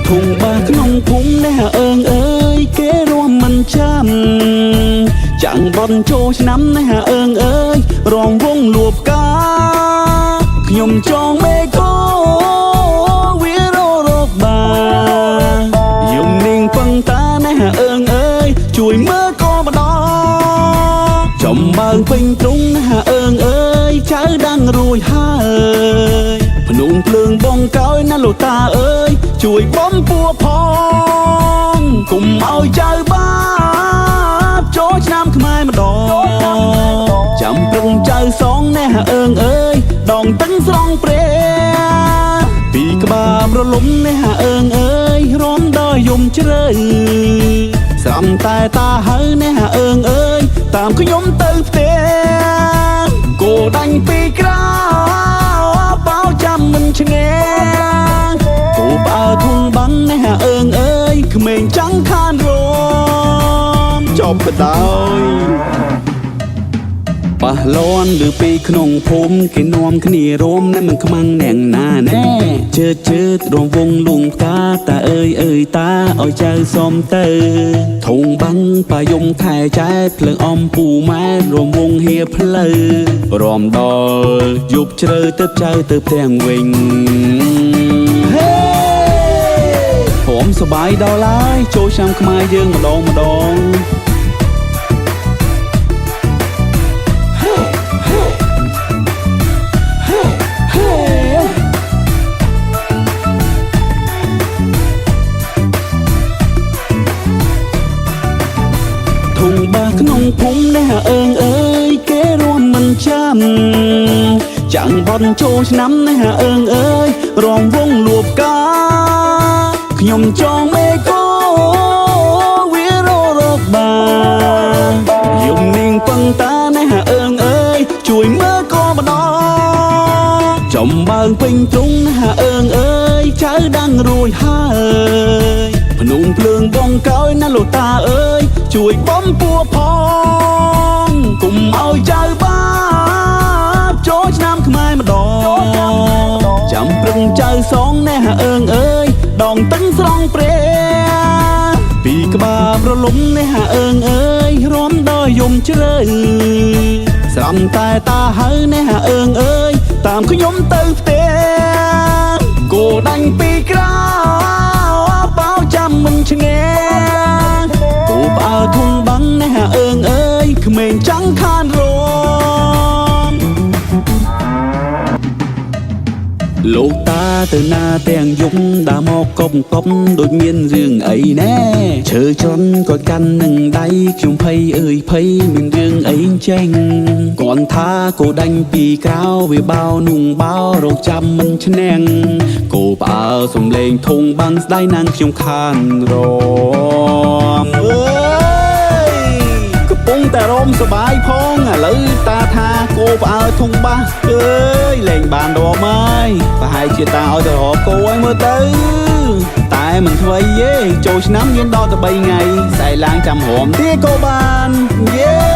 ធុងបាក្នុងភូមិនេះអើងអើយគេរួមមិនចាំចាំងបនចូលឆ្នាំនេះអើងអើយរងវងលួបកាខ្ញុំចងមេកោវាររកបាយំនាងពឹងតានេះអើងអើយជួយមើលក៏ម្ដងចំបើងពេញទ្រុងនេះអើងអើយចៅដឹងរួចហើយភ្នំភ្លើងបងកោយណាលោកតាអើយជួយបំពួរផងកុំឲ្យចៅបាបចូលឆ្នាំខ្មែរម្ដងចាំព្រឹងចៅសងនេះអើងអើយដងតឹងស្រង់ព្រះពីក្បាលរលំនេះអើងអើយរំដល់យំជ្រៅស្រំតែតាហើយនេះអើងអើយតាមខ្ញុំទៅផ្ទះគោដាញ់ពីក្រៅបោចាំមិនឆ្ងាយគោផ្អើធុងបាំងនេះអើងអើយក្មេងចង់ខានរមចប់ទៅដោយប៉ះលន់ឬពីក្នុងភូមិគេនាំគ្នារោមណែមិនខ្មាំងនាងណាណែជើតរងវងលងផ្កាតាអើយអើយតាឲ្យចៅសុំទៅធុងបាំងប៉ាយំថែចែភ្លើងអំពូម៉ែរំវងហៀផ្លូវរំដល់យប់ជ្រៅទៅចៅទៅផ្ទះវិញហេព្រមសបាយដល់ហើយចូលឆ្នាំខ្មែរយើងម្ដងម្ដងធុងបាក្នុងភូមិនេះអើងអើយគេរួមមិនចាំចាំងបនចូលឆ្នាំនេះអើងអើយរងវងលួបកាខ្ញុំចងមេកោវាររកបាយំនាងពឹងតានេះអើងអើយជួយមើលក៏ម្ដងចំបើងពេញទ្រុងនេះអើងអើយចៅដឹងរួចហើយភ្នំភ្លើងបងកោយណាលោកតាអើយជួយបំពួរផងកុំឲ្យចៅបាបចូលឆ្នាំខ្មែរម្ដងចាំព្រឹងចៅសងនេះអើងអើយដងតឹងស្រង់ព្រះពីក្បាលរលំនេះអើងអើយរំដល់យំជ្រៅស្រំតែតាហើយនេះអើងអើយតាមខ្ញុំទៅផ្ទះគោដាញ់ពីក្រៅបោចាំមិនឆ្ងាយគោផ្អើធុងបាំងនេះអើងអើយក្មេងចង់ខានរមលោកតាទៅណាទាំងយប់ដើរមកកប់ដូចមានរឿងអីណែឈើជន់ក៏កាន់នឹងដៃខ្ញុំភ័យអើយភ័យមានរឿងអីចេញគាត់ថាគោដាញ់ពីក្រៅវាបោនុងបោរកចាំមិនឈ្នះគោផ្អើសំលេងធុងបាំងស្ដាយណាងខ្ញុំខានរមអើយកំពុងតែរមសបាយផងឥឡូវតាថាគោផ្អើធុងបាសអើយលេងបានរមហើយប្រហែលជាតាឲ្យទៅរកគោឲ្យមើលទៅតែមិនធ្វើទេចូលឆ្នាំយើងដល់ទៅ3ថ្ងៃស្អែកឡើងចាំរមទៀតគោបានយេ